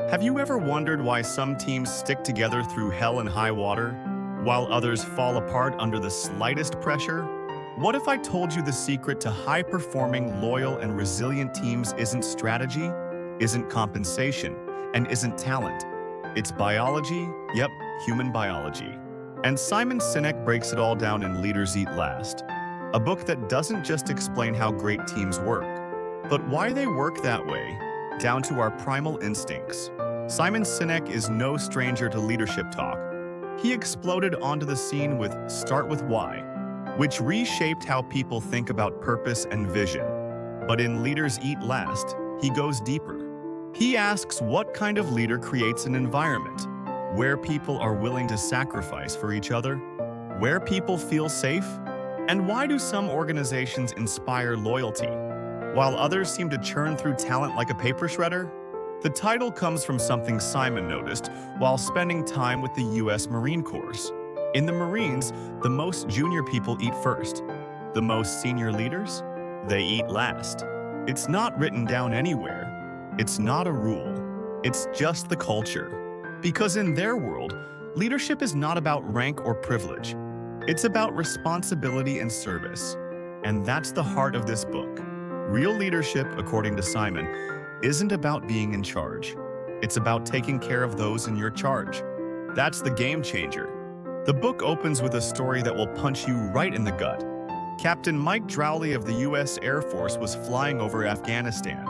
Have you ever wondered why some teams stick together through hell and high water, while others fall apart under the slightest pressure? What if I told you the secret to high-performing, loyal, and resilient teams isn't strategy, isn't compensation, and isn't talent? It's biology, yep, human biology. And Simon Sinek breaks it all down in Leaders Eat Last, a book that doesn't just explain how great teams work, but why they work that way, down to our primal instincts. Simon Sinek is no stranger to leadership talk. He exploded onto the scene with Start With Why, which reshaped how people think about purpose and vision. But in Leaders Eat Last, he goes deeper. He asks what kind of leader creates an environment where people are willing to sacrifice for each other, where people feel safe, and why do some organizations inspire loyalty, while others seem to churn through talent like a paper shredder? The title comes from something Simon noticed while spending time with the U.S. Marine Corps. In the Marines, the most junior people eat first. The most senior leaders? They eat last. It's not written down anywhere. It's not a rule. It's just the culture. Because in their world, leadership is not about rank or privilege. It's about responsibility and service. And that's the heart of this book. Real leadership, according to Simon, isn't about being in charge. It's about taking care of those in your charge. That's the game changer. The book opens with a story that will punch you right in the gut. Captain Mike Drowley of the U.S. Air Force was flying over Afghanistan.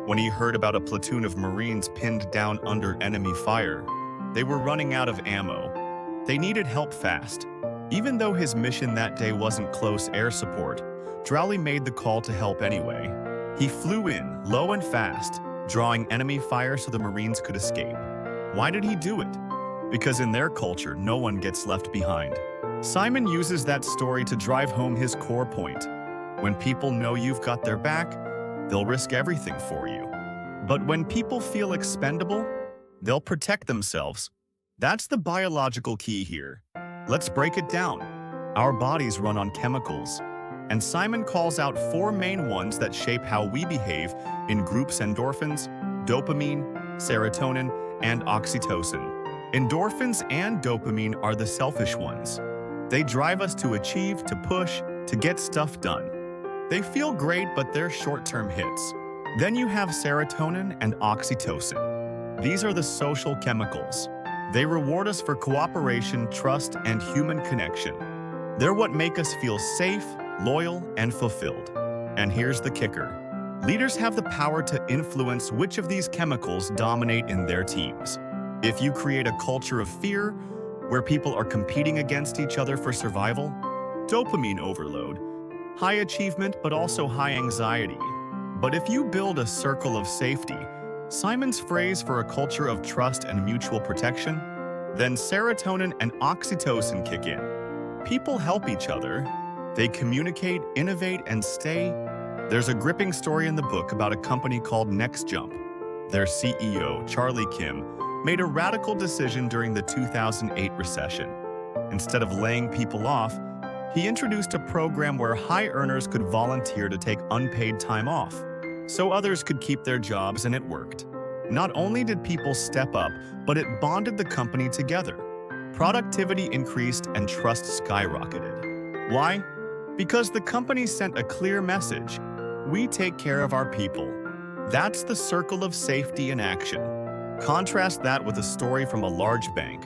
When he heard about a platoon of Marines pinned down under enemy fire, they were running out of ammo. They needed help fast. Even though his mission that day wasn't close air support, Drowley made the call to help anyway. He flew in, low and fast, drawing enemy fire so the Marines could escape. Why did he do it? Because in their culture, no one gets left behind. Simon uses that story to drive home his core point. When people know you've got their back, they'll risk everything for you. But when people feel expendable, they'll protect themselves. That's the biological key here. Let's break it down. Our bodies run on chemicals, and Simon calls out 4 main ones that shape how we behave in groups: endorphins, dopamine, serotonin, and oxytocin. Endorphins and dopamine are the selfish ones. They drive us to achieve, to push, to get stuff done. They feel great, but they're short-term hits. Then you have serotonin and oxytocin. These are the social chemicals. They reward us for cooperation, trust, and human connection. They're what make us feel safe, loyal, and fulfilled. And here's the kicker. Leaders have the power to influence which of these chemicals dominate in their teams. If you create a culture of fear, where people are competing against each other for survival, dopamine overload, high achievement but also high anxiety. But if you build a circle of safety, Simon's phrase for a culture of trust and mutual protection, then serotonin and oxytocin kick in. People help each other. They communicate, innovate, and stay. There's a gripping story in the book about a company called NextJump. Their CEO, Charlie Kim, made a radical decision during the 2008 recession. Instead of laying people off, he introduced a program where high earners could volunteer to take unpaid time off, so others could keep their jobs, and it worked. Not only did people step up, but it bonded the company together. Productivity increased and trust skyrocketed. Why? Because the company sent a clear message. We take care of our people. That's the circle of safety in action. Contrast that with a story from a large bank.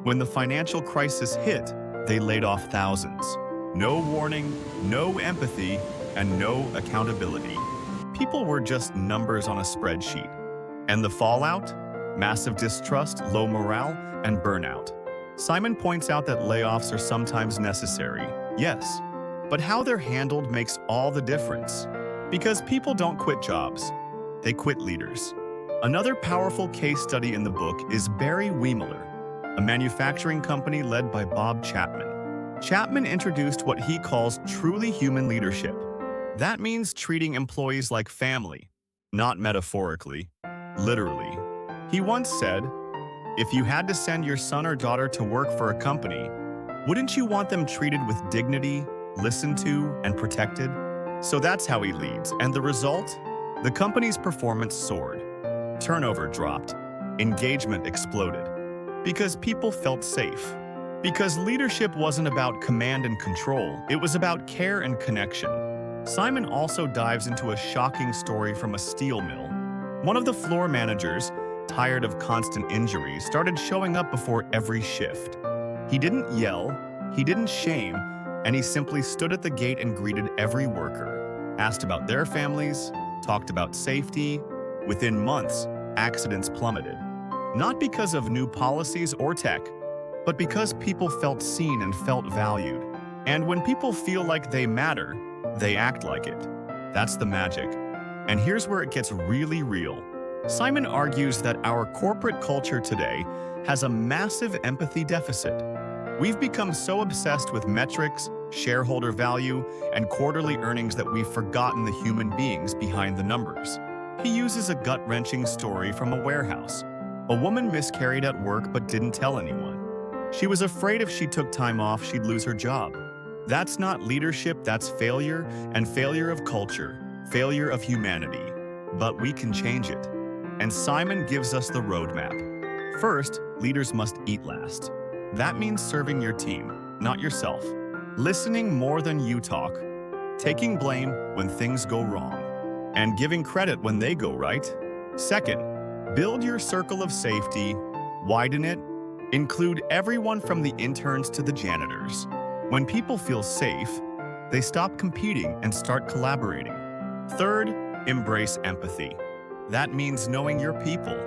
When the financial crisis hit, they laid off thousands. No warning, no empathy, and no accountability. People were just numbers on a spreadsheet. And the fallout? Massive distrust, low morale, and burnout. Simon points out that layoffs are sometimes necessary, yes, but how they're handled makes all the difference. Because people don't quit jobs, they quit leaders. Another powerful case study in the book is Barry Wehmiller, a manufacturing company led by Bob Chapman. Chapman introduced what he calls truly human leadership. That means treating employees like family, not metaphorically, literally. He once said, if you had to send your son or daughter to work for a company, wouldn't you want them treated with dignity, listened to, and protected? So that's how he leads, and the result? The company's performance soared. Turnover dropped. engagement exploded. Because people felt safe. Because leadership wasn't about command and control, it was about care and connection. Simon also dives into a shocking story from a steel mill. One of the floor managers, tired of constant injuries, started showing up before every shift. He didn't yell, he didn't shame, and he simply stood at the gate and greeted every worker, asked about their families, talked about safety. Within months, accidents plummeted. Not because of new policies or tech, but because people felt seen and felt valued. And when people feel like they matter, they act like it. That's the magic. And here's where it gets really real. Simon argues that our corporate culture today has a massive empathy deficit. We've become so obsessed with metrics, shareholder value, and quarterly earnings that we've forgotten the human beings behind the numbers. He uses a gut-wrenching story from a warehouse. A woman miscarried at work but didn't tell anyone. She was afraid if she took time off, she'd lose her job. That's not leadership, that's failure, and failure of culture, failure of humanity. But we can change it. And Simon gives us the roadmap. First, leaders must eat last. That means serving your team, not yourself. Listening more than you talk. Taking blame when things go wrong. And giving credit when they go right. Second, build your circle of safety, widen it, include everyone from the interns to the janitors. When people feel safe, they stop competing and start collaborating. Third, embrace empathy. That means knowing your people,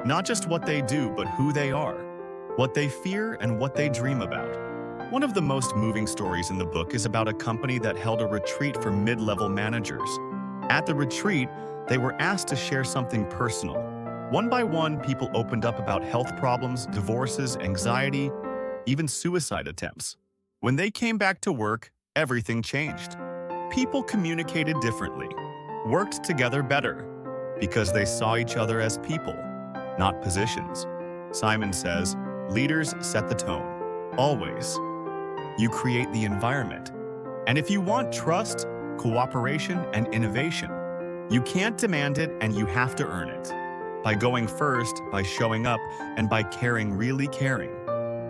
not just what they do, but who they are, what they fear and what they dream about. One of the most moving stories in the book is about a company that held a retreat for mid-level managers. At the retreat, they were asked to share something personal. One by one, people opened up about health problems, divorces, anxiety, even suicide attempts. When they came back to work, everything changed. People communicated differently, worked together better, because they saw each other as people, not positions. Simon says, leaders set the tone, always. You create the environment. And if you want trust, cooperation, and innovation, you can't demand it and you have to earn it. By going first, by showing up, and by caring, really caring.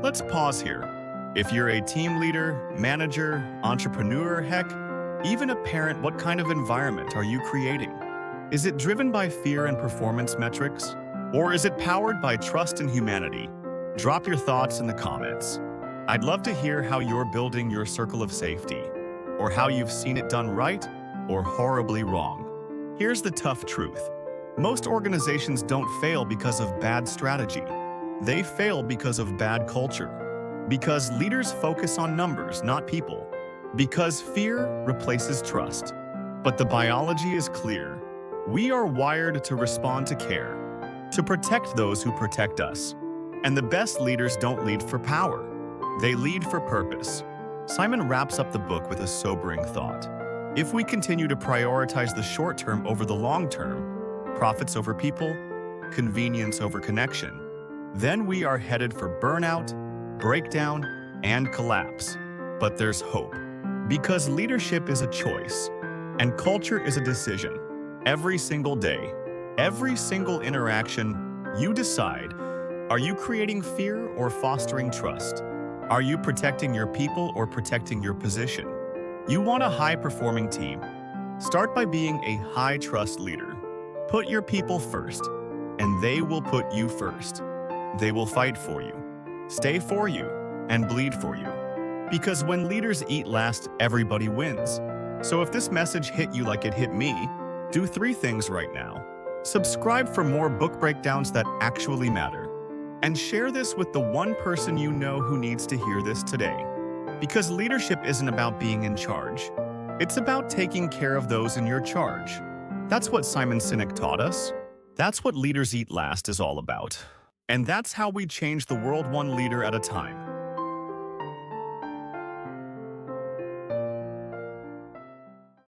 Let's pause here. If you're a team leader, manager, entrepreneur, heck, even a parent, what kind of environment are you creating? Is it driven by fear and performance metrics? Or is it powered by trust and humanity? Drop your thoughts in the comments. I'd love to hear how you're building your circle of safety, or how you've seen it done right or horribly wrong. Here's the tough truth. Most organizations don't fail because of bad strategy. They fail because of bad culture. Because leaders focus on numbers, not people. Because fear replaces trust. But the biology is clear. We are wired to respond to care, to protect those who protect us. And the best leaders don't lead for power. They lead for purpose. Simon wraps up the book with a sobering thought. If we continue to prioritize the short term over the long term, profits over people, convenience over connection, then we are headed for burnout, breakdown, and collapse. But there's hope. Because leadership is a choice, and culture is a decision. Every single day, every single interaction, you decide, are you creating fear or fostering trust? Are you protecting your people or protecting your position? You want a high-performing team? Start by being a high-trust leader. Put your people first, and they will put you first. They will fight for you, stay for you, and bleed for you. Because when leaders eat last, everybody wins. So if this message hit you like it hit me, do 3 things right now. Subscribe for more book breakdowns that actually matter. And share this with the one person you know who needs to hear this today. Because leadership isn't about being in charge. It's about taking care of those in your charge. That's what Simon Sinek taught us. That's what Leaders Eat Last is all about. And that's how we change the world one leader at a time.